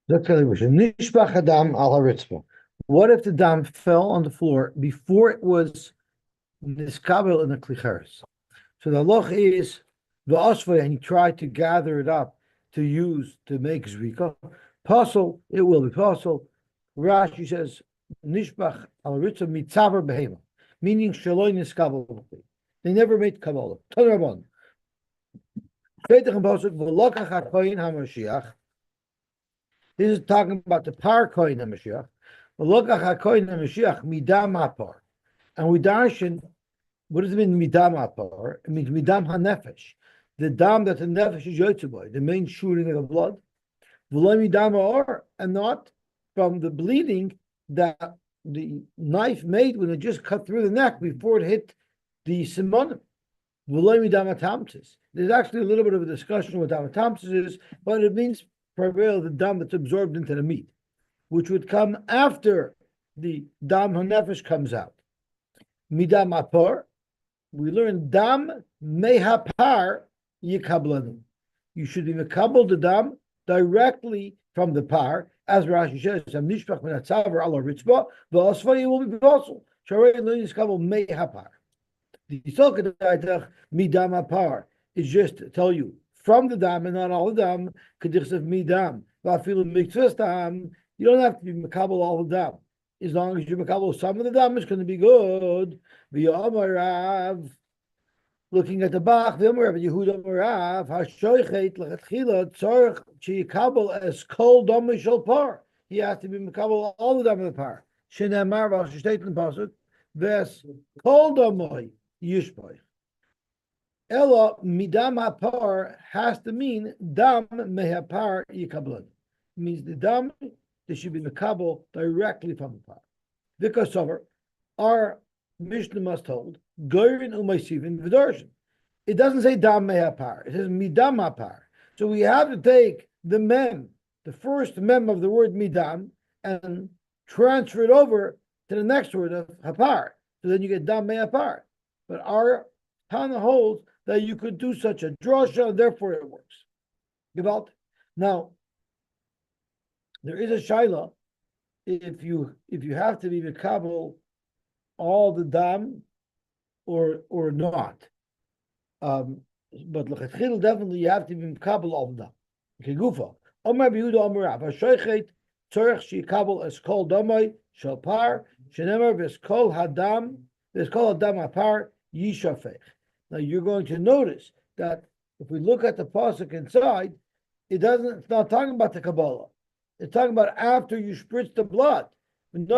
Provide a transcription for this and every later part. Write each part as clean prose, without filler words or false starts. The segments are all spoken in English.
That's the question. Nishbach Adam al haritzma. What if the dam fell on the floor before it was niskabel in the klicheres? So the loch is the osvay, and he tried to gather it up to use to make zrika. Puzzle, it will be puzzle. Rashi says nishbach al haritzma mitzaver behema, meaning shaloi niskabel. They never made kabbalah. Tanarabon. Petach and pasuk v'lokach hakoyin hamashiach. This is talking about the par koyin hamashiach. V'lokach hakoyin hamashiach midam hapar. And we darshan, what does it mean midam hapar? It means midam hanefesh. The dam that the nefesh is yotzuboy, the main shooting of the blood. V'lo midam ha'or, and not from the bleeding that the knife made when it just cut through the neck before it hit the simonim. There's actually a little bit of a discussion what damatamsis is, but it means primarily the dam that's absorbed into the meat, which would come after the dam hanefesh comes out. Midam apar, we learn dam mehapar yikablanu. You should be mekabel the dam directly from the par, as Rashi says. Am nishpach min hatzaver ala ritzba, v'asvay will be possible. Sharei lo yiskabel mehapar. The Yisok midam apar is just to tell you from the dam and not all the dam. Kedichs of midam, vafilu mitzvahs dam. You don't have to be makabel all the dam. As long as you makabel some of the dam, it's going to be good. V'yamarav, looking at the Bach, v'yamarav Yehuda Marav hashoichet lechatchila tzarich sheyikabel es kol dam mishal par. He has to be makabel all the dam of the par. Shenemar v'asheshteit in pasuk ves kol damoy. Yishboy. Ella midam hapar has to mean dam mehapar yikablan. Means the dam that should be mekabel directly from the par. Because over our Mishnah must hold goyrin umaysivin v'darshan. It doesn't say dam mehapar. It says midam hapar. So we have to take the mem, the first mem of the word midam, and transfer it over to the next word of hapar. So then you get dam mehapar. But our Tana holds that you could do such a drasha, and therefore it works. Gewalt. Now, there is a shaila if you have to be mekabel all the dam or not. But lechatchil definitely you have to be mekabel all the dam. Okay, gufa. Omar b'Yehuda Omar Rav hashoichet tzorich sheyikabel es kol damai shel par shenemar ves kol hadam ves kol hadam apar. Yishafech. Now you're going to notice that if we look at the pasuk inside, it's not talking about the Kabbalah. It's talking about after you spritz the blood. Then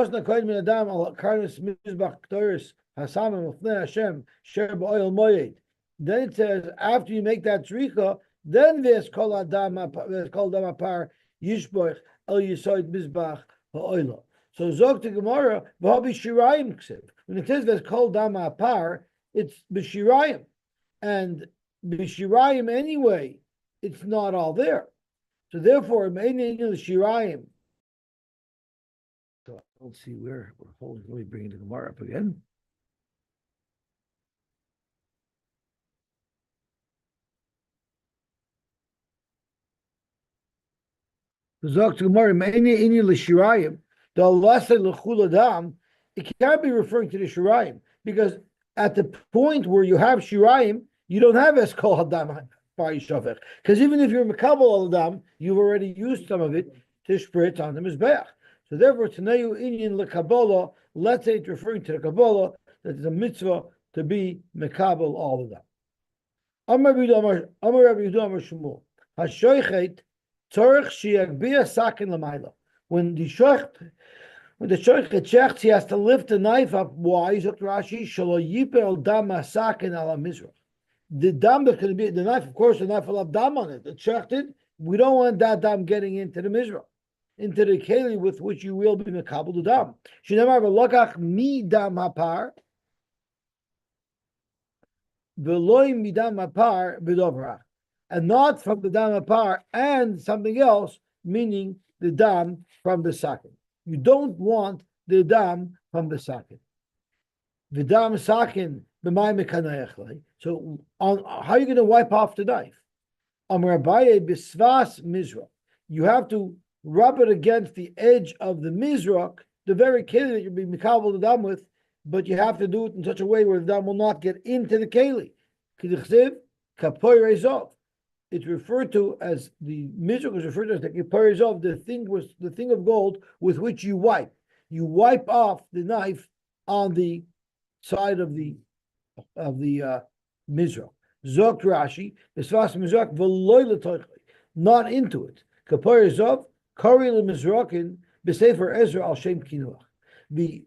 it says after you make that tzricha, then there's kol adam apar yishboich el yisoid mizbach ha'oila. So zog to Gemara v'habi shirayim ksiv. When it says there's kol dam apar, it's b'shirayim, and b'shirayim anyway, it's not all there. So therefore, meaning the shirayim. So let's see where we're holding. Let me bring the Gemara up again. Zok to Gemara, meaning the shirayim, the lasa l'chul adam. It can't be referring to the shirayim because at the point where you have shirayim, you don't have eskol hadam ba'yishafech. Because even if you're mekabel hadam, you've already used some of it to spritz on the mizbeach. So therefore, Tanayu Inyan lekabbalah, let's say it's referring to the Kabbalah, that it's a mitzvah to be mekabel all of them. Amar Rabbi Yehuda Amar Shmuel, hashoichet tzorich sheyagbia sakin l'mayla. When the shoichet shechts, he has to lift the knife up. Why? Zok Rashi, shelo yipel dam sakin ala mizrach. The dam that could be the knife, of course, the knife will have dam on it. It's shechted. We don't want that dam getting into the mizrach, into the keli with which you will be mekabel the dam. Shnemar v'lokach mi dam hapar, v'loi mi dam hapar b'dovrach, and not from the dam hapar and something else, meaning the dam from the sakin. You don't want the dam from the sakin. The dam sakin b'may mekanayachlei. So on how are you going to wipe off the knife? Amar Abaye b'svas mizrach. You have to rub it against the edge of the mizrach, the very keli that you'll be mikabel the dam with, but you have to do it in such a way where the dam will not get into the keli. It's referred to as the mizrach is referred to as the kippur the thing of gold with which you wipe. You wipe off the knife on the side of the mizrach. Zok Rashi, Esvas Mizrach v'loy not into it. Kippur zov kari leMizrakin b'sefer Ezra al shem kinuach. The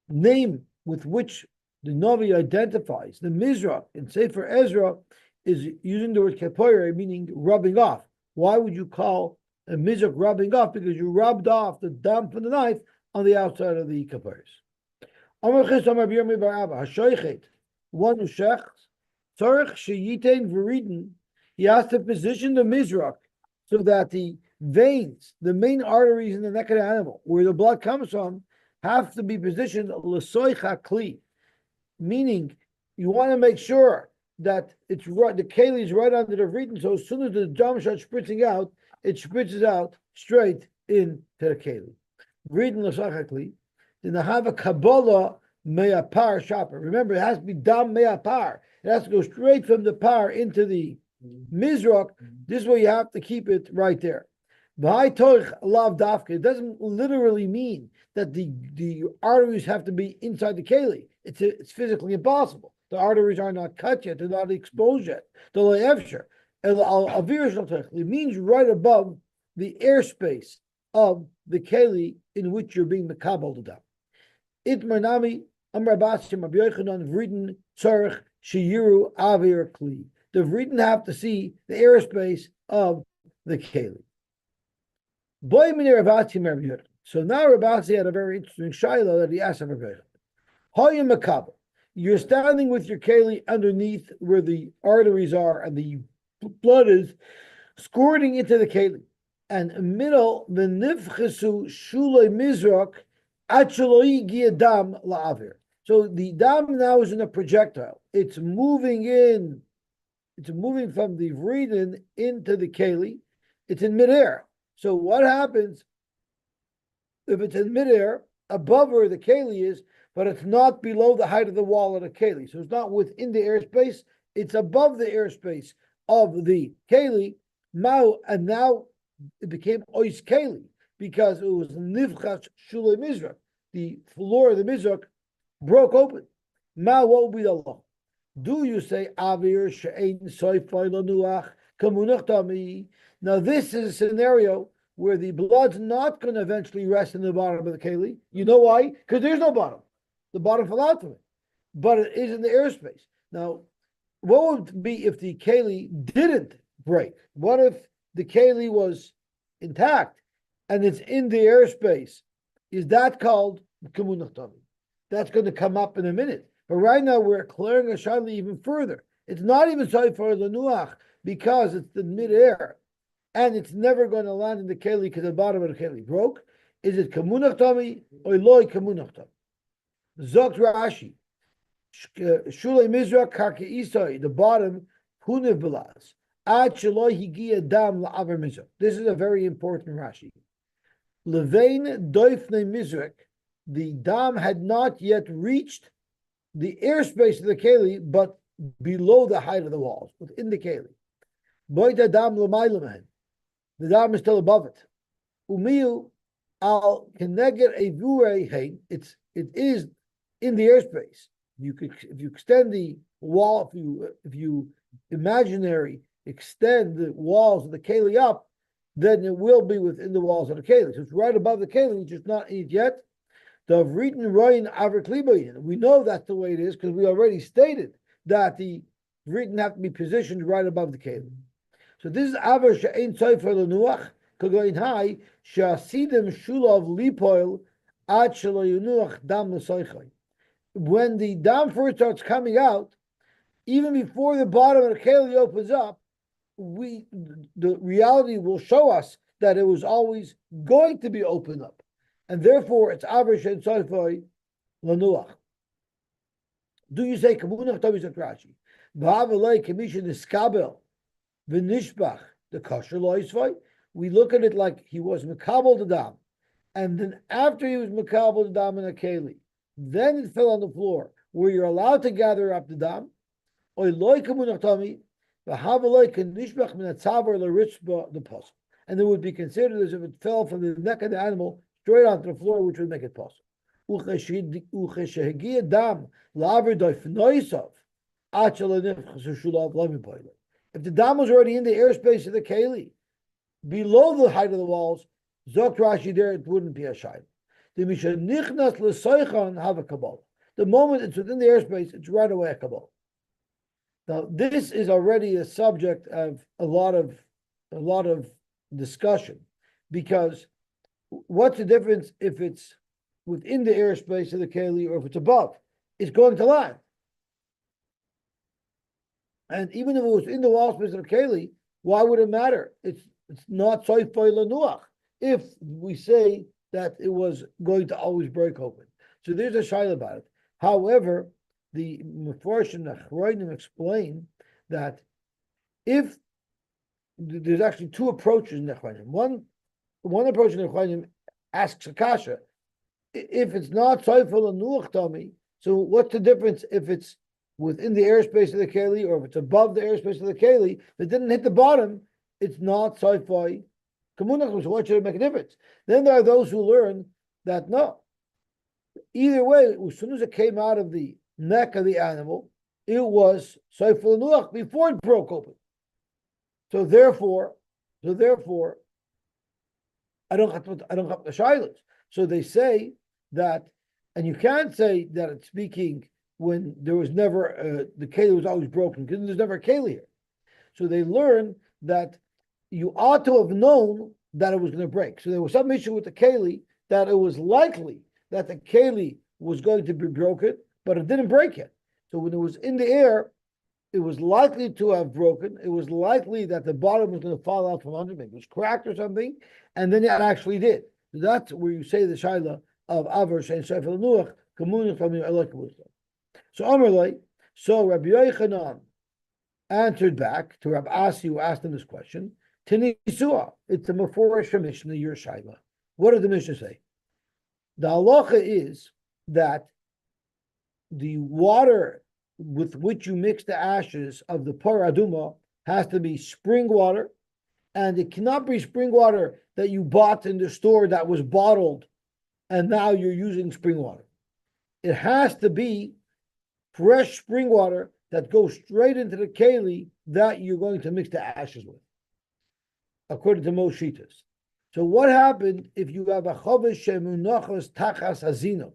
name with which the Navi identifies the mizrach in Sefer Ezra is using the word kippur, meaning rubbing off. Why would you call a mizrach rubbing off? Because you rubbed off the dam from the knife on the outside of the kippuris. One who shechs, tzarich sheyitein v'riden, he has to position the mizrach so that the veins, the main arteries in the neck of the animal, where the blood comes from, have to be positioned l'soich hakli, meaning you want to make sure that it's right, the keli is right under the vriden, so as soon as the dam starts spritzing out, it spritzes out straight into the keli. Vriden l'soich hakli. Then I have a kabbalah me'apar shopper. Remember, it has to be dam me'apar. It has to go straight from the par into the mizrach. This way you have to keep it right there. It doesn't literally mean that the arteries have to be inside the keli. It's physically impossible. The arteries are not cut yet. They're not exposed yet. It means right above the airspace of the keli in which you're being mekabel to them. Itmarnami Amar Basim Rabbi Yochanan Vriden Tzarich Shiyiru Avir Kli. The Vriden have to see the airspace of the keli. Boy Mini Rabbi Rabbi Yochanan. So now Rabbi had a very interesting shiloh that he asked of Rabbi Yochanan. Hoyim Makabel. You're standing with your keli underneath where the arteries are and the blood is squirting into the keli. And middle the nifchesu shulei mizrak acheloi dam la'avir. So the dam now is in a projectile. It's moving in. It's moving from the vriden into the keli. It's in midair. So what happens if it's in midair above where the keli is, but it's not below the height of the wall of the keli? So it's not within the airspace. It's above the airspace of the keli. And now it became ois keli because it was nivchas shulei mizrach. The floor of the mizrach broke open. What will be the law? Do you say avir she'ein soifai lanuach kamunach tami? Now this is a scenario where the blood's not going to eventually rest in the bottom of the keli. You know why? Because there's no bottom. The bottom fell out from it, but it is in the airspace. Now, what would it be if the keli didn't break? What if the keli was intact and it's in the airspace? Is that called kamunach tami? That's going to come up in a minute. But right now we're clearing a shaila even further. It's not even soifar lenuach because it's the midair, and it's never going to land in the keli because the bottom of the keli broke. Is it kamunach tami or loy kamunach tami? Zokt Rashi, shulei mizrach karke isai, the bottom hunev belaz. Ad sheloi higia dam la'aver mizrach. This is a very important Rashi. Levein doifnei mizrach, the dam had not yet reached the airspace of the keli, but below the height of the walls, within the keli. Boita dam l'maylamen, the dam is still above it. Umiu al keneged evurei hein, it is in the airspace. If you extend the wall, if you imaginary extend the walls of the keli up, then it will be within the walls of the keli. So it's right above the keli, just not in it yet. The written roin aver klibayin. We know that's the way it is because we already stated that the written have to be positioned right above the keli. So this is aver she'ein sofer lenuach kagoin hai she'asidim shulav lipoil ad shelo yunuach dam l'soichai. When the dam first starts coming out, even before the bottom of the keli opens up, the reality will show us that it was always going to be opened up. And therefore, it's average and soifoi lanuach. Do you say kamunach tavis akrashi? Ba'avalei commission is kabel v'nishbach the kosher loisvoi. we look at it like he was Makabal the Dam. And then after he was Makabal the Dam in a Keli, then it fell on the floor where you're allowed to gather up the Dam. And it would be considered as if it fell from the neck of the animal straight onto the floor, which would make it possible. If the dam was already in the airspace of the keli, below the height of the walls, Zok Rashi there, it wouldn't be a shayla. The moment it's within the airspace, it's right away a kabbalah. Now, this is already a subject of a lot of discussion, because what's the difference if it's within the airspace of the keli or if it's above? It's going to land. And even if it was in the wall space of the keli, why would it matter? It's not soifoi lanuach if we say that it was going to always break open. So there's a shayla about it. However, the Mefarshim and the Chroinim explain that if there's actually two approaches in the Chroinim. One approach in the Chroinim asks a kasha, if it's not soifoi lanuach tami, so what's the difference if it's within the airspace of the keli or if it's above the airspace of the keli? If it didn't hit the bottom, it's not soifoi kamunach. So what should it make a difference? Then there are those who learn that no. Either way, as soon as it came out of the neck of the animal, it was soifoi lanuach before it broke open. So therefore, I don't have the shaylas. So they say that, and you can't say that it's speaking when there was never the keli was always broken, because there's never a keli here. So they learn that you ought to have known that it was going to break. So there was some issue with the keli that it was likely that the keli was going to be broken, but it didn't break yet. So when it was in the air, it was likely to have broken. It was likely that the bottom was going to fall out from under, maybe it was cracked or something, and then it actually did. So that's where you say the shayla of avar shein soifoi lanuach kamunach tami alekavus. So Amarlai, so Rabbi Yochanan answered back to Rabbi Asi, who asked him this question. Tinisua, it's a Meforish Mishnah, your shayla. What did the Mishnah say? The halacha is that the water with which you mix the ashes of the par aduma has to be spring water, and it cannot be spring water that you bought in the store that was bottled, and now you're using spring water. It has to be fresh spring water that goes straight into the keli that you're going to mix the ashes with, according to most shitas. So what happened if you have a chovish shemunachos tachas hazinok?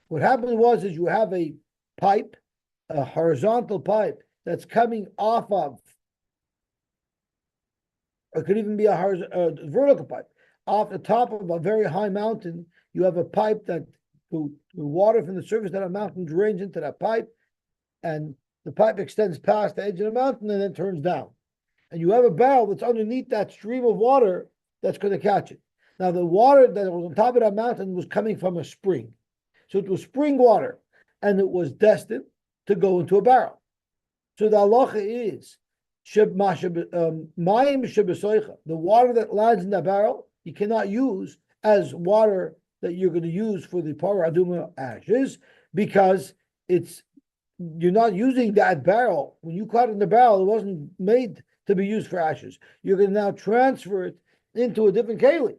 What happened was you have a pipe, a horizontal pipe that's coming off of, or it could even be a vertical pipe, off the top of a very high mountain. You have a pipe that the water from the surface of that mountain drains into that pipe, and the pipe extends past the edge of the mountain and then turns down. And you have a barrel that's underneath that stream of water that's going to catch it. Now, the water that was on top of that mountain was coming from a spring. So it was spring water, and it was destined to go into a barrel. So the halacha is, the water that lands in the barrel, you cannot use as water that you're going to use for the par aduma ashes, because you're not using that barrel. When you caught it in the barrel, it wasn't made to be used for ashes. You're going to now transfer it into a different keli.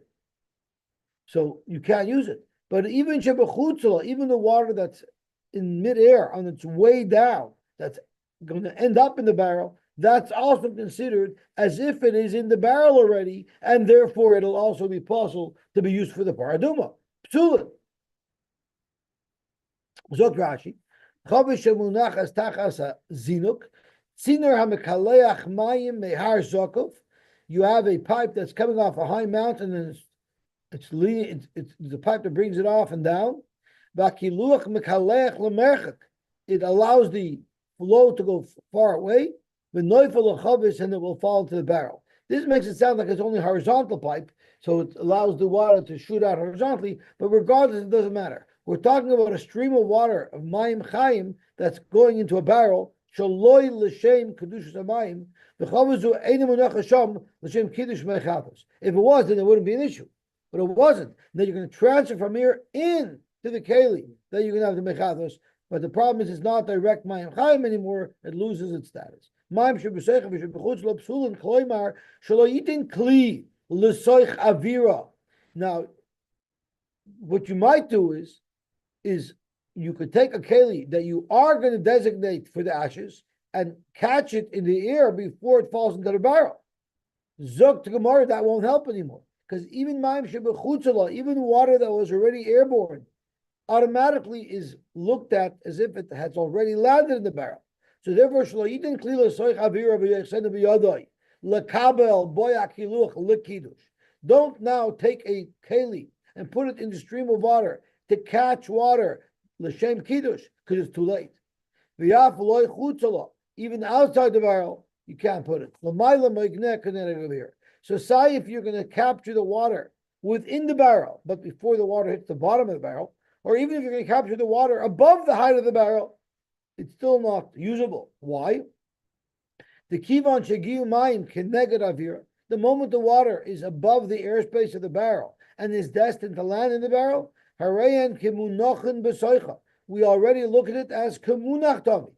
So you can't use it. But even shebechutzala, even the water that's in midair on its way down, that's going to end up in the barrel, that's also considered as if it is in the barrel already, and therefore it'll also be possible to be used for the paraduma. Psulin. Zok Rashi, Chavish shemunachas tachas zinuk, tziner hamekaleach mayim mehar zokov. You have a pipe that's coming off a high mountain, and it's the pipe that brings it off and down. Vakiluach mekaleach lemerchak. It allows the flow to go far away. And it will fall into the barrel. This makes it sound like it's only a horizontal pipe, so it allows the water to shoot out horizontally, but regardless, it doesn't matter. We're talking about a stream of water, of mayim chayim, that's going into a barrel, shaloi l'shem kedushas hamayim v'chavazu einu munach hasham l'shem kiddush mechatos. If it was, then it wouldn't be an issue. But it wasn't. Then you're going to transfer from here in to the keli. Then you're going to have the mechatos. But the problem is, it's not direct mayim chayim anymore. It loses its status. Mayim shebeseicha v'shebechutz lo psulin kloimar shalo yitin kli l'soich avira. Now, what you might do is you could take a keli that you are going to designate for the ashes and catch it in the air before it falls into the barrel. Zok to Gemara, that won't help anymore. Because even mayim shebechutzala, even water that was already airborne, automatically is looked at as if it has already landed in the barrel. So therefore, shloitin klila soich avira v'yechsenu b'yadai lekabel boyakiluch lekidush. Don't now take a keli and put it in the stream of water to catch water l'shem kiddush, because it's too late. V'yaf loy chutzala, even outside the barrel, you can't put it. So say if you're going to capture the water within the barrel, but before the water hits the bottom of the barrel, or even if you're going to capture the water above the height of the barrel, it's still not usable. Why? The kivan shegiu mayim keneged avira. The moment the water is above the airspace of the barrel and is destined to land in the barrel, harayan kimunachin b'soicha. We already look at it as kimunach tami,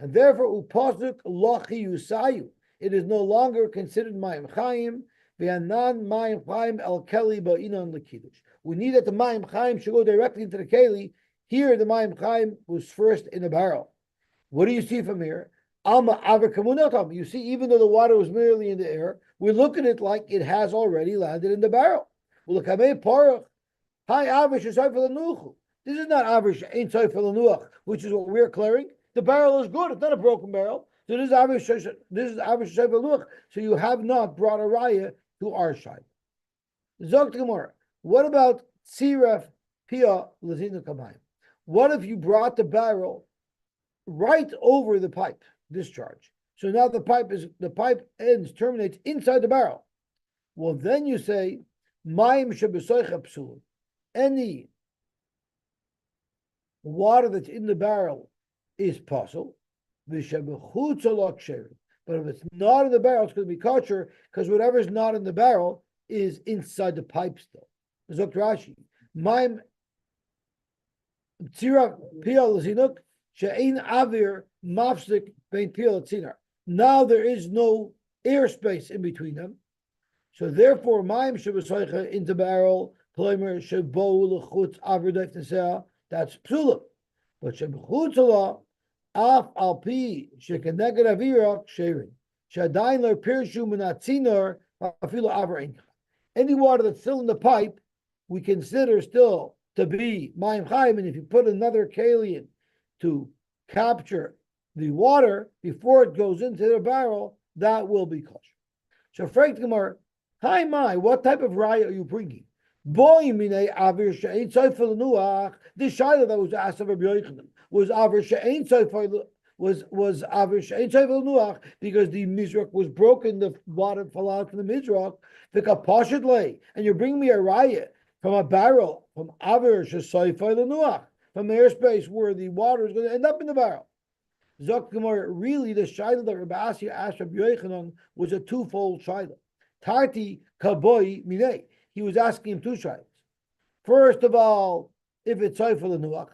and therefore upasuk lachi yusayu. It is no longer considered mayim chayim. V'anan mayim chayim el keli ba'inan lekiddush. We need that the mayim chayim should go directly into the keli. Here, the mayim chayim was first in the barrel. What do you see from here? Alma aver kamunatam. You see, even though the water was merely in the air, we look at it like it has already landed in the barrel. This is not average ain't soifel, which is what we're clearing. The barrel is good; it's not a broken barrel. So this is average. This is average soifel. So you have not brought a raya to our side. Zok Gemara. What about tziraf pia lazina kamayim? What if you brought the barrel right over the pipe discharge? So now the pipe ends terminates inside the barrel. Well, then you say mayim shebesoicha psul. Any water that's in the barrel is possible. But if it's not in the barrel, it's going to be kosher, because whatever is not in the barrel is inside the pipe still. Zok Rashi, mayim tzira pia l'zinuk she'ein avir mafsik bein pia l'tzinar. Now there is no airspace in between them, so therefore mayim shebesoicha into barrel ploimer shebo l'chutz avir deif nesea. That's psula, but shebechutzala af al pi shekeneged avira sherin she'adayin lo pirshu minatzinor afilu avir ein. Any water that's still in the pipe, we consider still to be mayim chayim, and if you put another keli in to capture the water before it goes into the barrel, that will be kosher. So, Frank Gemara, hi my, what type of raya are you bringing? Boy minei avir she'ein soifel nuach. This shayla that was asked of Rabbi Yochanan was avir she'ein soifel was avir she'ein soifel nuach, because the mizrach was broken, the water fell out from the mizrach. The kapashet lay, and you're bringing me a raya from a barrel from avir she'soifel nuach, from airspace where the water is going to end up in the barrel. Zok Gemara, really the shayla that Rabbi Asya asked Rabbi Yochanan was a twofold shayla. Tarti kaboi minei. He was asking him two shaylas. First of all, if it's soifel nuach,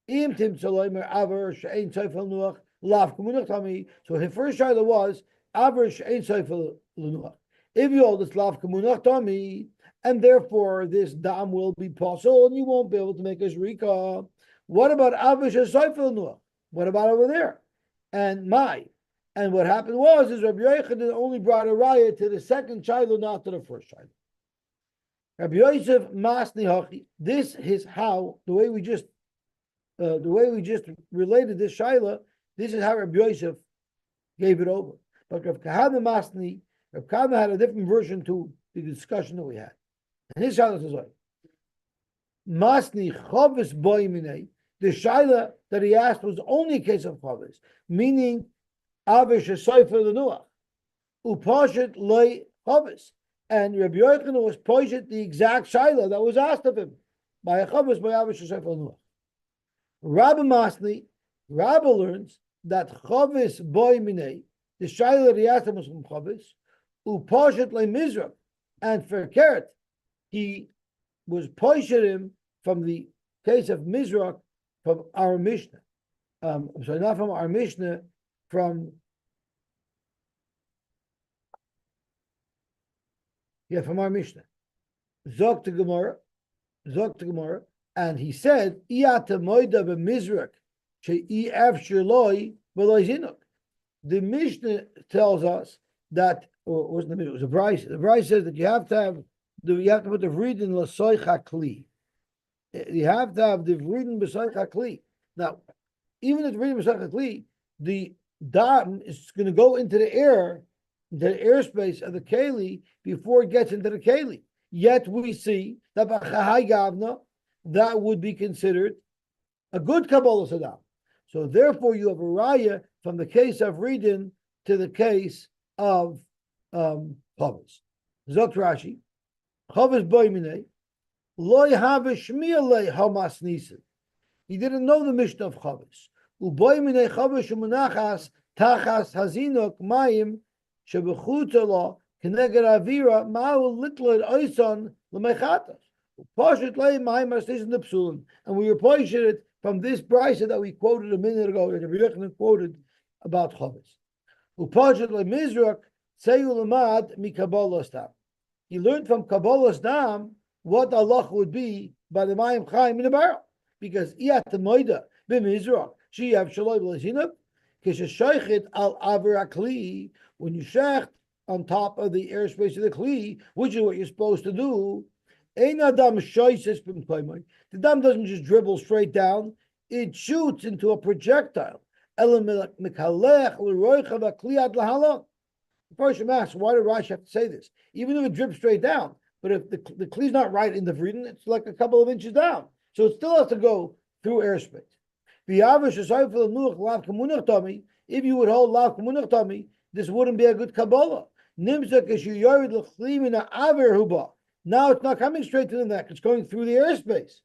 im tim tzaloimer aver she'ein soifel nuach lav kumunach tami. So his first shayla was aver she'ein soifel nuach. If you hold this lav kumunach tami, and therefore this dam will be possible, and you won't be able to make a zrika. What about aver she'soifel nuach? What about over there? And what happened is Rabbi Yochanan only brought a raya to the second shayla, not to the first shayla. Rabbi Yosef Masni Hachi. This is how the way we just related this shayla. This is how Rabbi Yosef gave it over. But Rav Kahana Masni, Rav Kahana had a different version to the discussion that we had. And his shayla says like Masni Chavis Boy Minei. The shayla that he asked was only a case of chavis, meaning avish soifel lenuach, upashet loy chavis. And Rabbi Yochanan was poshet the exact shayla that was asked of him by a chavis by avish soifel lenuach. Rabbi Masni, Rabbi learns that Chavis boy mine, the Shaila Riyatam was from Chavis, Upashat le Mizrach, and for Keret, he was him from the case of Mizrach from our Mishnah. Sorry, not from our Mishnah, from our Mishnah. Zok to Gemara, and he said, "Iyata moida b'mizrak she'i afshir loy v'loy zinuk." The Mishnah tells us that, or wasn't the Mishnah? It was a Bryce. The Bryce says that you have to put the vrid in l'soy chakli. You have to have the vrid in b'soy chakli. Now, even if the vrid in b'soy chakli, the dam is going to go into the air, into the airspace of the keli before it gets into the keli. Yet we see that b'chahai gavna, that would be considered a good Kabbalah Saddam. So therefore you have a raya from the case of Ridin to the case of Chavis. Zok Rashi, Chavis boy minei, loy have shmiya hamas nisan. He didn't know the Mishnah of Chavis. Uboy minei Chavis shemunachas tachas hazinok mayim shebechutala keneged avira ma'u litled oison l'mechatas. And we were pointing it from this brisa that we quoted a minute ago, that Rabbi Yochanan quoted about Chavis. He learned from Kabbalah's Dam what Allah would be by the Mayim Chaim in a barrel. Because Iyat Moida b'Mizrach she'yav shaloi v'lezinuk k'sheshaychit al aver akli, when you shecht on top of the airspace of the kli, which is what you're supposed to do. The dam doesn't just dribble straight down, it shoots into a projectile. The person asks, why did Rashi have to say this? Even if it drips straight down, but if the kli is not right in the vridin, it's like a couple of inches down. So it still has to go through airspace. If you would hold lav kamunach tami, this wouldn't be a good Kabbalah. Now it's not coming straight to the neck, it's going through the airspace.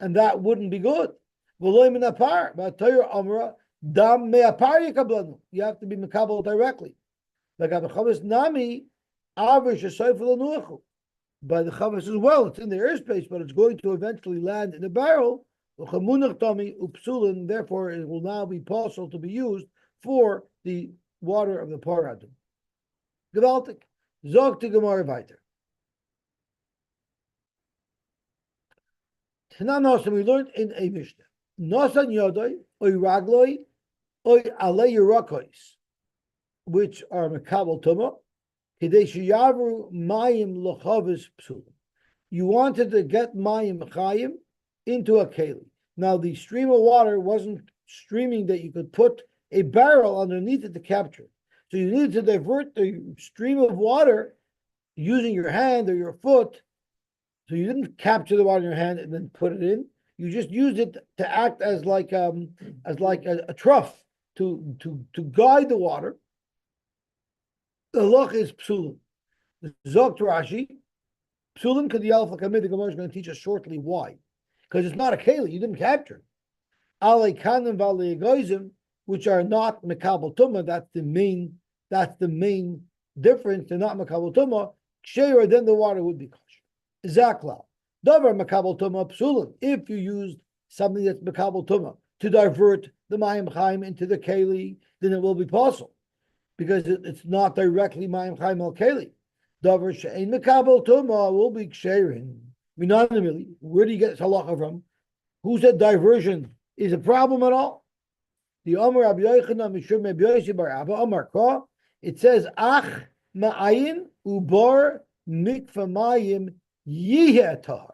And that wouldn't be good. You have to be makabel directly. Like the Chavis Nami, by the Chavis as well, it's in the airspace, but it's going to eventually land in a barrel. Therefore, it will now be possible to be used for the water of the Paradim. Gewaltig. Zog to Gemara weiter. Tanan we learned in a Mishnah. Nosan Yodoi, Oy Ragloi, Oy Alei Yerakois, which are Makabal Tuma, Kadesh Yavru Mayim Lochavis Psulim. You wanted to get Mayim Chayim into a Keli. Now, the stream of water wasn't streaming that you could put a barrel underneath it to capture it. So you needed to divert the stream of water using your hand or your foot. So you didn't capture the water in your hand and then put it in. You just used it to act as like a trough to guide the water. The loch is psulim. Zok Rashi, psulim kadiyal flakamid. The Gemara is going to teach us shortly why, because it's not a keli. You didn't capture it. Alei kanim v'alei egoizim, which are not mekabel tumah. That's the main difference. They're not mekabel tumah. Ksheira, then the water would be kosher. Zakla. Davar makabel tumah psulim. If you used something that's makabel tumah to divert the mayim chaim into the keli, then it will be possible, because it's not directly mayim chaim al keli. Davar she'ein makabel tumah will be ksherin. Minanimili. Where do you get halacha from? Who said diversion is a problem at all? The Amar Rabbi Yochanan Mishum Rabbi Yosy bar Abba Amar Ka. It says Ach ma'ayin ubar mikva mayim Yihatar.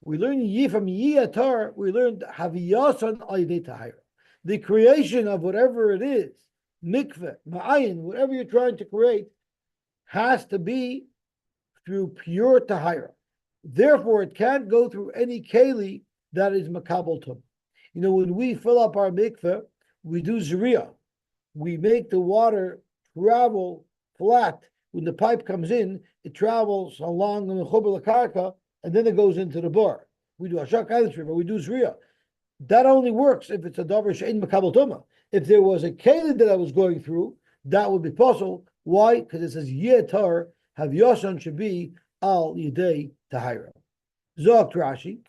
We learn from Yihatar, we learned Haviyasan Aydei Tahira. The creation of whatever it is, mikveh, ma'ayin, whatever you're trying to create, has to be through pure Tahira. Therefore, it can't go through any keli that is makabel tum. You know, when we fill up our mikveh, we do zriya. We make the water travel flat. When the pipe comes in, it travels along the mechuber lakarka, and then it goes into the bar. We do ashak but we do zriya. That only works if it's a davar she'ein makabel tumah. If there was a keli that I was going through, that would be possible. Why? Because it says yetar have yosan should be al yidei tahira. Zok Rashi.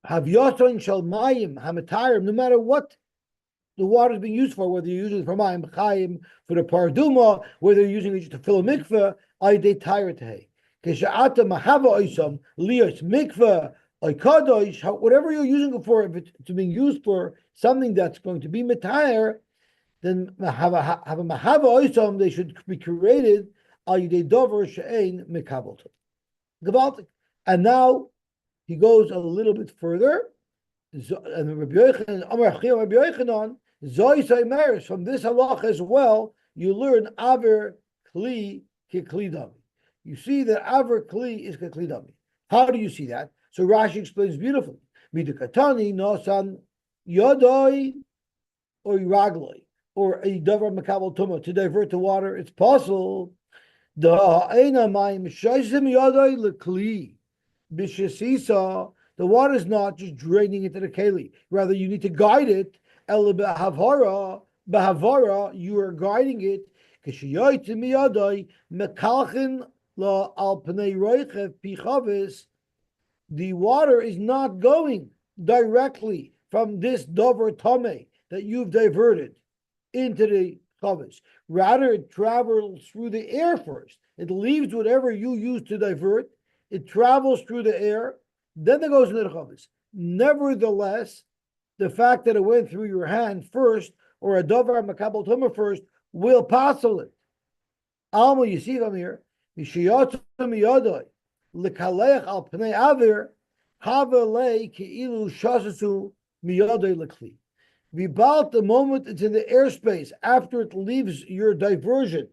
Have yosan shal mayim hamatayim. No matter what the water is being used for, whether you're using it for mayim chayim, for the paraduma, whether you're using it to fill a mikveh, ay de tahira tehei. Kisha'ata mahava oisam lios mikveh. Whatever you're using it for, if it's being used for something that's going to be mitayr, then have a mahava oisam, they should be created al yidei dover she'ein mekabel. And now he goes a little bit further. And Rabbi Yochanan, from this halach as well, you learn aver kli kekli dami. You see that aver kli is kekli dami. How do you see that? So Rashi explains beautifully. Midikatani nosan yodoi or ragloi or a davar makabel tuma to divert the water. It's possible. The water is not just draining into the keli. Rather, you need to guide it. Bahavara, you are guiding it. The water is not going directly from this davar tameh that you've diverted into the chavis. Rather, it travels through the air first. It leaves whatever you use to divert. It travels through the air. Then it goes into the chavis. Nevertheless, the fact that it went through your hand first, or a davar makabel tumah first, will passel it. Alma, you see from here, mishiyot miyadoi lekalech al pnei avir havelei keilu shasasu miyadoi lekli. About the moment it's in the airspace, after it leaves your diversion,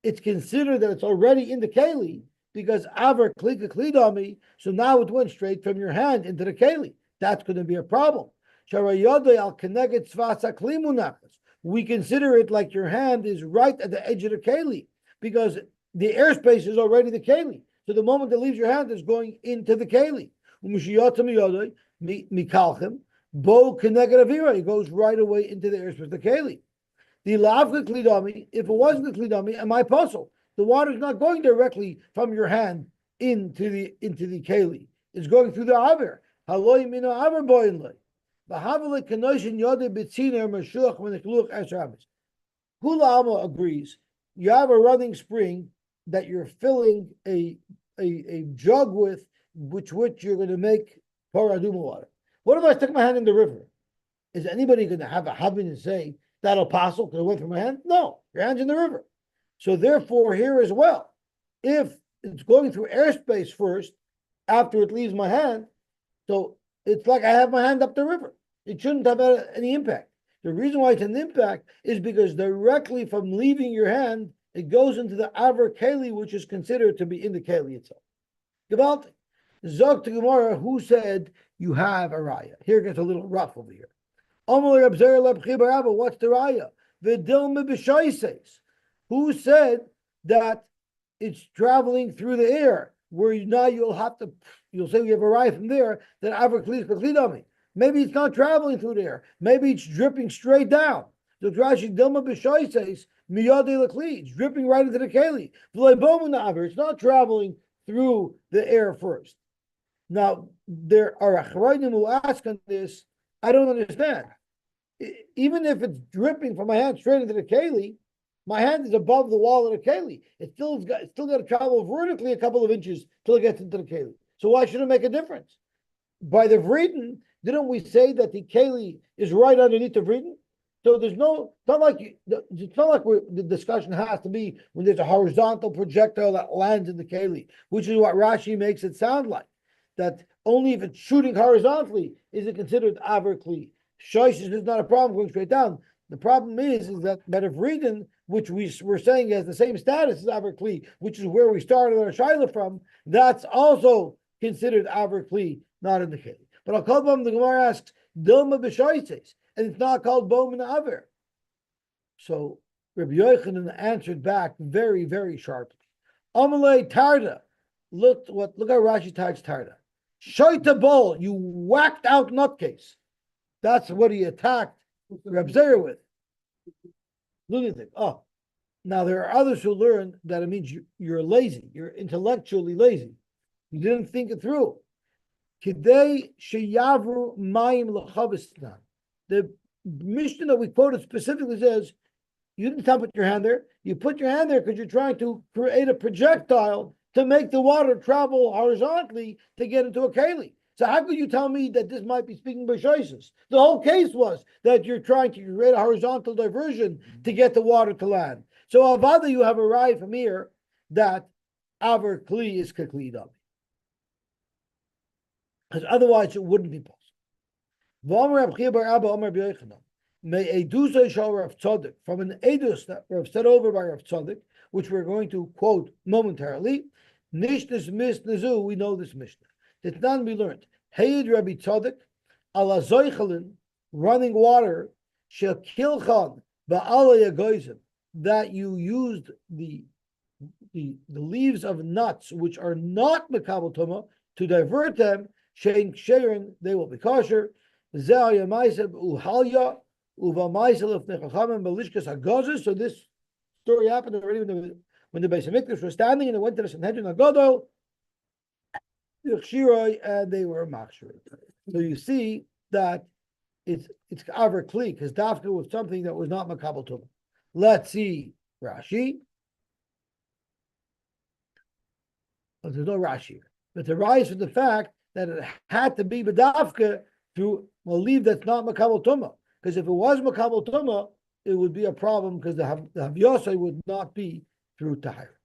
it's considered that it's already in the keli, because aver klika klidami, so now it went straight from your hand into the keli. That's going to be a problem. We consider it like your hand is right at the edge of the keli, because the airspace is already the keli. So the moment it leaves your hand, it's going into the keli. It goes right away into the airspace of the keli. The lavka klidami, if it wasn't the klidami, am I puzzled? The water is not going directly from your hand into the keli. It's going through the aver. Haloi mina aver boinlei. V'havale kanoishin yode betziner mashuach v'nekluch esrabis. Kula Alma agrees. You have a running spring that you're filling a jug with, which you're going to make paraduma water. What if I stick my hand in the river? Is anybody going to have a habin and say that'll passel because it went through my hand? No, your hand's in the river. So therefore, here as well, if it's going through airspace first, after it leaves my hand, so it's like I have my hand up the river. It shouldn't have any impact. The reason why it's an impact is because directly from leaving your hand, it goes into the aver keli, which is considered to be in the keli itself. Gewaltig. Zok to Gemara, who said you have a raya? Here it gets a little rough over here. What's the raya? V'dilma b'shaises. Who said that it's traveling through the air? Where now you'll say we have a raya from there that aver kli klidami. Maybe it's not traveling through the air. Maybe it's dripping straight down. So Rashi Dilma B'Shoy says Miyadei Lekli. It's dripping right into the keli. It's not traveling through the air first. Now there are achrayim who ask on this. I don't understand. Even if it's dripping from my hand straight into the keli, my hand is above the wall of the keli. It's still got to travel vertically a couple of inches till it gets into the keli. So why should it make a difference? By the vriden, didn't we say that the keli is right underneath the vriden? So it's not like the discussion has to be when there's a horizontal projectile that lands in the keli, which is what Rashi makes it sound like. That only if it's shooting horizontally is it considered aver kli. Shoish is not a problem going straight down. The problem is that vriden, which we're saying has the same status as aver kli, which is where we started our shaila from, that's also considered aver kli, not in the keli. But I'll call them, the Gemara asks, Dilma b'shoises, and it's not called Bom and Aver. So Rabbi Yochanan answered back very, very sharply. Amalei Tarda. Look how Rashi tags Tarda. Shoita bol, you whacked out nutcase. That's what he attacked Reb Zera with. Lunatic. Oh, now there are others who learn that it means you're lazy. You're intellectually lazy. You didn't think it through. Kidei sheyavru mayim l'chavestan. The Mishnah that we quoted specifically says, you didn't put your hand there. You put your hand there because you're trying to create a projectile to make the water travel horizontally to get into a keli. So how could you tell me that this might be speaking by choices? The whole case was that you're trying to create a horizontal diversion to get the water to land. So avada, you have arrived from here that aver kli is kli dami, because otherwise it wouldn't be possible. From an edus that Rav said over by Rav Tzaddik, which we're going to quote momentarily, Nishnas mis nazu, we know this Mishnah. It's not we learned. Hayid Rabbi Tzaddik, ala zoichelin, running water, shel kilchan ba'ala yagoizim, that you used the leaves of nuts which are not mekabel tuma to divert them, shein ksherin, they will be kosher. So this story happened already when the Beis Hamikdash was standing, and they went to the Sanhedrin Agadol, and they were machshir. So you see that it's aver kli, because dafka was something that was not makabel tumah. Let's see Rashi. But there's no Rashi, but the rise from the fact that it had to be bedafka through a leaf that's not makabel tumah. Because if it was makabel tumah, it would be a problem, because the Yosy would not be through tahir.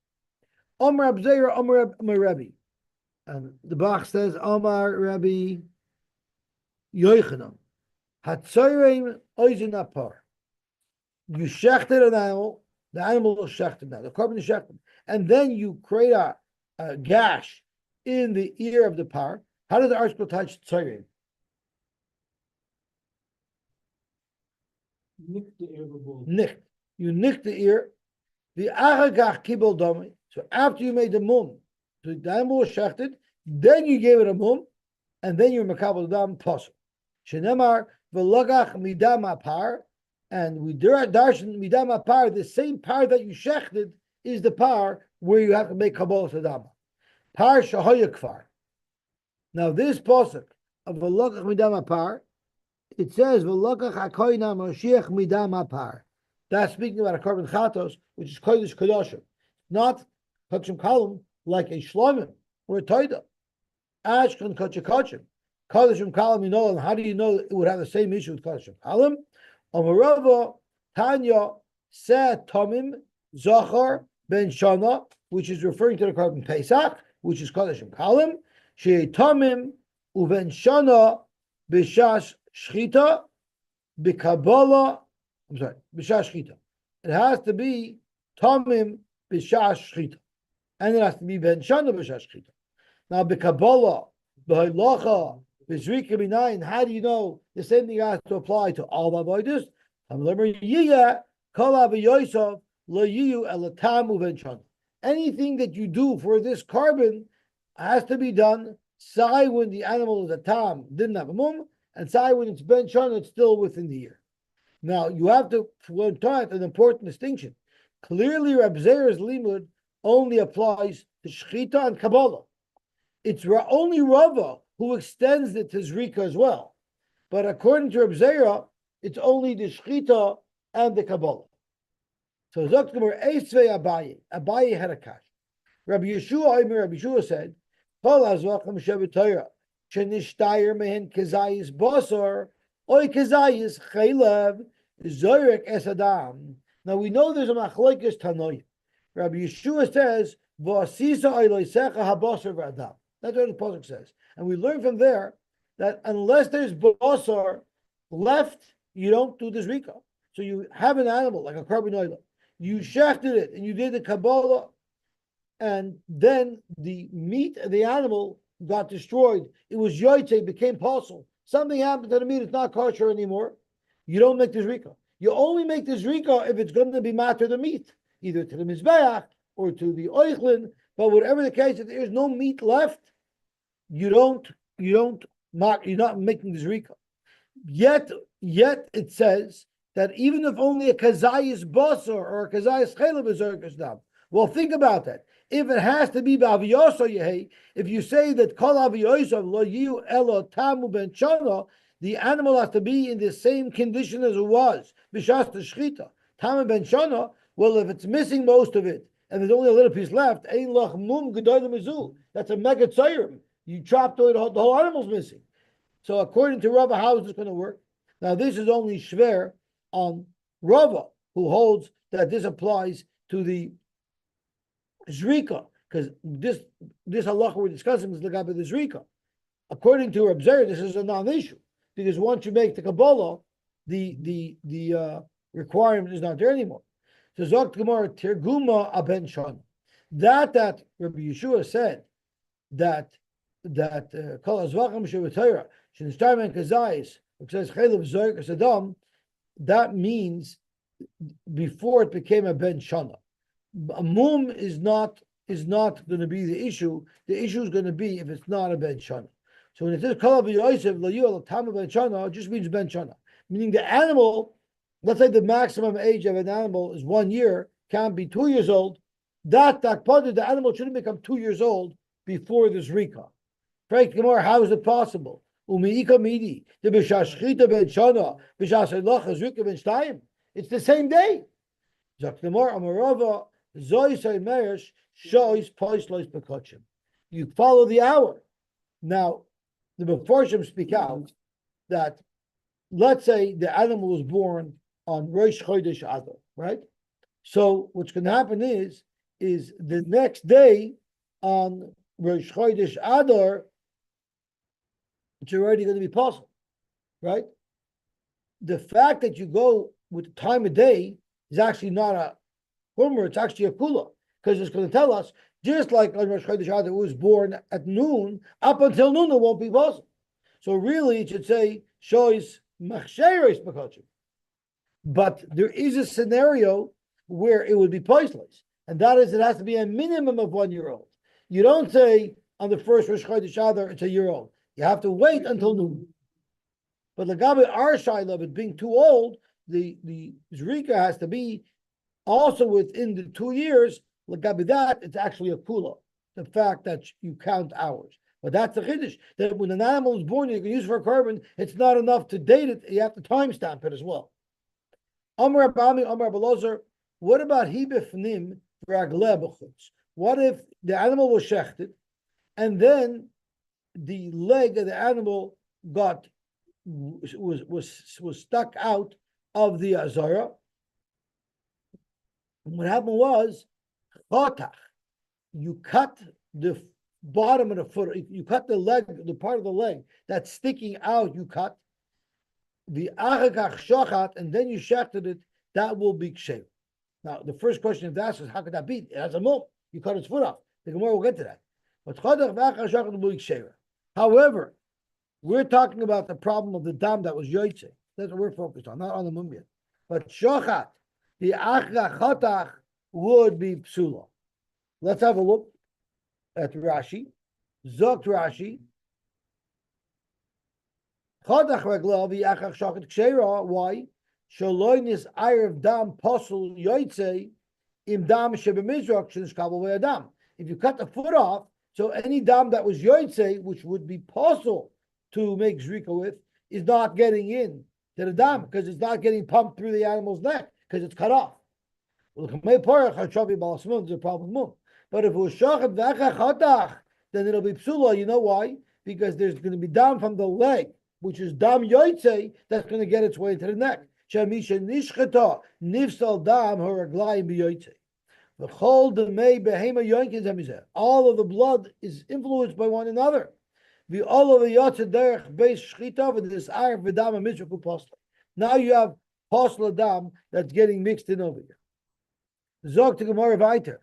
Omar Abzeira, Omar Rebbe. And the Bach says, Omar Rebbe Yochanan. Hatzoyreim oizin apar. You shechted an animal, the animal is shechted now, the carbon is shechted. And then you create a gash in the ear of the par. How does the article touch tzoyreim? Nick the ear of the bull. Nick. You nick the ear. The achagach kibel domi. So after you made the mum, so the animal was shechted, then you gave it a mum, and then you makabel dam posel. Shenemar v'logach midam apar, and we darshan midam apar. The same par that you shechted is the par where you have to make kabbalah sadama. Par shahoya kfar. Now this posuk of v'logach midam apar, it says v'logach hakoyna moshiach midam apar. That's speaking about a carbon chatos, which is kodesh kadoshim, not kachim kalim like a shlomim or a toida. Ashkan kachim kodeshim kalim, you know, and how do you know it would have the same issue with kodeshim kalim? Omarava Tanya said Tomim Zachar ben Shana, which is referring to the carbon Pesach, which is kodeshim kalim. She Tomim uven Shana b'shash shchita b'kabbalah. I'm sorry, b'shash shchita. It has to be Tomim b'shash shchita, and it has to be ben Shana b'shash shchita. Now b'kabbalah, b'haylacha, b'zrika b'nayin. How do you know the same thing has to apply to all avodas? Anything that you do for this carbon has to be done sai when the animal is a tam, didn't have a mum, and sai when it's ben shana, it's still within the year. Now you have to learn an important distinction. Clearly, Reb Zera's limud only applies to shchita and kabbalah. It's only Rava who extends it to zrika as well. But according to Reb Zera, it's only the shchita and the kabbalah. So Zoktamur Eisvei Abaye had a kash. Rabbi Yeshua said, Kol Azvachim Shebetoira, Shenishtayir Mehen Kezayis Bosor, Oy Kezayis Chaylev, Zoyrek Esadam. Now we know there's a machlokes Tanoim. Rabbi Yeshua says, V'asisa Oyloisecha HaBosor V'Adam. That's what the pasuk says. And we learn from there that unless there's Bosor left, you don't do the zrika. So you have an animal like a carbon oil, you shechted it and you did the kabbalah, and then the meat of the animal got destroyed. It was yoyte, became possible. Something happened to the meat; it's not kosher anymore. You don't make the zrika. You only make the zrika if it's going to be matter the meat, either to the mizbeach or to the oichlin. But whatever the case, if there is no meat left, you're not making the zrika. Yet it says that even if only a kazayis basar or a kazayis chelav is zerkas dam. Well, think about that. If it has to be b'aviyoso yehi, if you say that kol aviyoso lo yu elo tamu ben chana, the animal has to be in the same condition as it was b'shas shchita tamu ben chana. Well, if it's missing most of it and there's only a little piece left, ein lach mum gedolim mizu. That's a mega tzayrim. You chopped away the whole animal's missing. So according to Rava, how is this going to work? Now this is only shver on Rava, who holds that this applies to the zrika, because this halacha we're discussing is the gab of the zrika. According to Reb Zer, this is a non-issue, because once you make the Kabbalah, the requirement is not there anymore. So Zok Gemara Tirguma Aben Shana. That Rabbi Yeshua said that Kol Zevachim Shevatayra Shinishtarman Kazayis, which says Chaylev Zoyk Sadam, that means before it became a Ben Shana. A mum is not going to be the issue. The issue is going to be if it's not a Ben Shana. So when it says Kol Yosef Lo Yul Tam Ben Shana, it just means Ben Shana, meaning the animal. Let's say the maximum age of an animal is 1 year, can't be 2 years old. The animal shouldn't become 2 years old before the zrika. Frank Gemara, how is it possible? It's the same day. You follow the hour. Now, the Meforshim speak out that, let's say the animal was born on Rosh Chodesh Adar, right? So what's going to happen is the next day on Rosh Chodesh Adar, it's already going to be possible, right? The fact that you go with the time of day is actually not a humor, it's actually a kula, because it's going to tell us, just like on Rosh Chodesh Adar, it was born at noon, up until noon it won't be possible. So really it should say, Shois Machsheres Bakachim. But there is a scenario where it would be poisonless, and that is it has to be a minimum of 1 year old. You don't say on the first Rosh Chodesh Adar it's a year old. You have to wait until noon. But Lagabe our shaila of it being too old, the zrika has to be also within the 2 years. Lagabe that it's actually a kula, the fact that you count hours. But that's the chiddush, that when an animal is born, you can use for a carbon. It's not enough to date it; you have to timestamp it as well. Amar Abami, Amar Belozer. What about hibefnim ragle b'chutz? What if the animal was shechted, and then the leg of the animal was stuck out of the azara? And what happened was chatach. You cut the bottom of the foot. You cut the leg, the part of the leg that's sticking out. You cut the achakach shachat, and then you shechted it. That will be kshev. Now, the first question of that is, how could that be? It has a mum. You cut its foot off. The Gemara will get to that. But chadach v'achar shachat will be kshev. However, we're talking about the problem of the dam that was yoytze. That's what we're focused on, not on the mum yet. But shachat, the achakach chatach would be psula. Let's have a look at Rashi. Zokt Rashi. Chadach regla v'achach shachat kshera. Why? Shaloinis ayrav dam posel yoytze im dam shebemizrak shenishkabel ve'adam. If you cut the foot off, so any dam that was yoytze, which would be posel to make zrika with, is not getting in to the dam because it's not getting pumped through the animal's neck because it's cut off. There's a problem. But if it was shachat v'achach, then it'll be psula. You know why? Because there's going to be dam from the leg, which is dam yoytze, that's going to get its way to the neck. Shamisha nishchata nifsal dam haraglayim biyoytze. V'chol demei behema yoinkin zemizeh. All of the blood is influenced by one another. V'ol of the yotze derech beis shchita v'dis ayr v'dam amizraku posla. Now you have posla dam that's getting mixed in over here. Zog to Gemara weiter.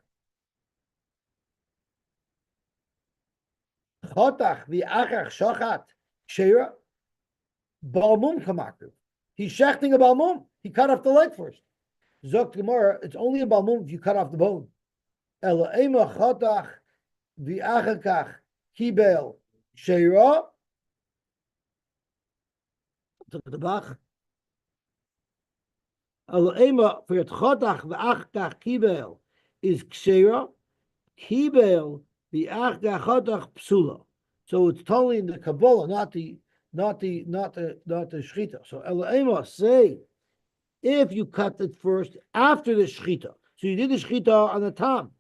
Chotach v'achach shachat kshera balmum kamakriv. He's shechting a balmum. He cut off the leg first. Zok Gemara, it's only a balmum if you cut off the bone. Ela ema chotach v'achakach kibel sheira. To the Bach. Ela ema for chotach v'achakach kibel is ksheira. Kibel v'achakach chotach psula. So it's totally in the Kabbalah, not the shechita. So Ela ema say, if you cut it first after the shechita, so you did the shechita on the tam,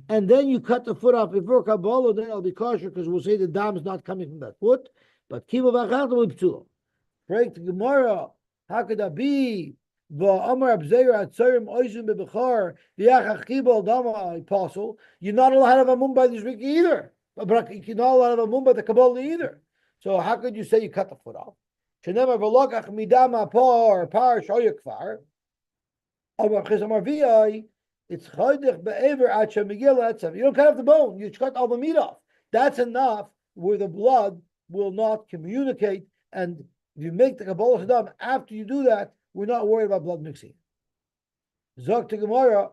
and then you cut the foot off before Kabbalah, then it'll be kosher because we'll say the dam is not coming from that foot. But kibel v'achakach will be psula. Break the Gemara. How could that be? You're not allowed to have a mum by the Shviki either. But you're not allowed to have a mum by the Kabbalah either. So how could you say you cut the foot off? It's you don't cut off the bone, you cut all the meat off. That's enough where the blood will not communicate. And if you make the Kabbalah Saddam, after you do that, we're not worried about blood mixing. Zok to Gemara,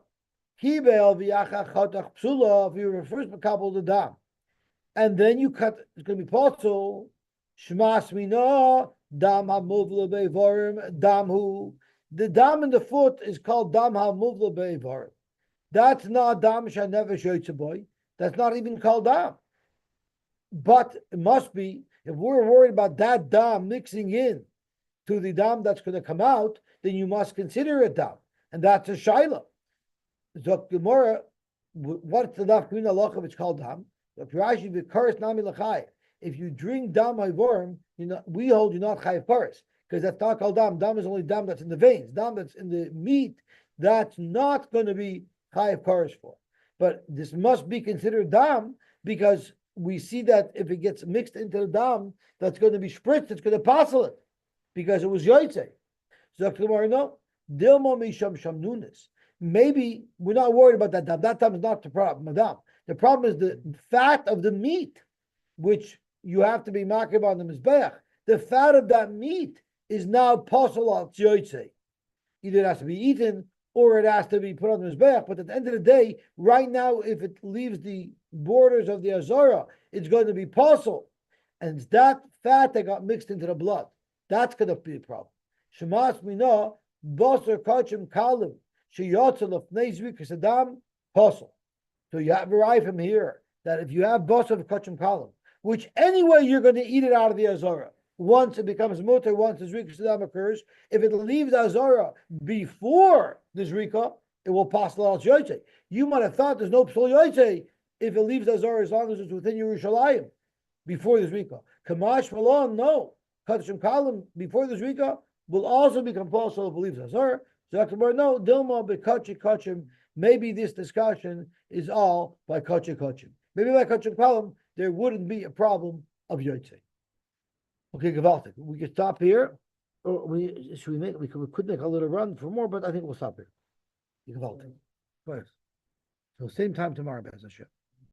Kibel v'yachach chotach psula, if you reverse the Kabbalah the dam, and then you cut, it's going to be possible. Shmas mina dam hamuvla be'varim dam hu. The dam in the foot is called dam hamuvla be'varim. That's not dam shanevesh yotzeboy. That's not even called dam. But it must be, if we're worried about that dam mixing in to the dam that's going to come out, then you must consider it dam, and that's a shaila. So Gemara, what's the daf min halacha? It's called dam. If you drink dam ivorim, we hold you not chayav paris, because that's not called dam. Dam is only dam that's in the veins. Dam that's in the meat, that's not going to be chayav paris for. But this must be considered dam because we see that if it gets mixed into the dam, that's going to be spritzed, it's going to passel it, because it was yoytze. So no, dilma misham shamnunis. Maybe we're not worried about that dam. That dam is not the problem, madam. The problem is the fat of the meat, which you have to be makriv on the mizbeach. The fat of that meat is now passel al yoytze. Either it has to be eaten or it has to be put on the mizbeach. But at the end of the day, right now, if it leaves the borders of the azara, it's going to be passel, and it's that fat that got mixed into the blood. That's going to be a problem. Shemas mina basar kachim kalim sheyotzel lefnei zrikas adam passel. So you have arrived from here that if you have basar of kachim kalim, which anyway you're going to eat it out of the azara. Once it becomes mutar, once the zrikas adam occurs, if it leaves azara before the zrika, it will pass al yoytze. You might have thought there's no psul yoytze if it leaves azara as long as it's within Yerushalayim before the zrika. Kamash malon, no. Kachim kalim before the zrika will also be compulsory if it leaves azara. So no, dilma bekachi kachim. Maybe this discussion is all by kachim kachim. Maybe by kachim kalim there wouldn't be a problem of yoytze. Okay, Gavaltik. We could stop here. Or we could make a little run for more, but I think we'll stop here. Gavaltik. So same time tomorrow, Bez Hashem.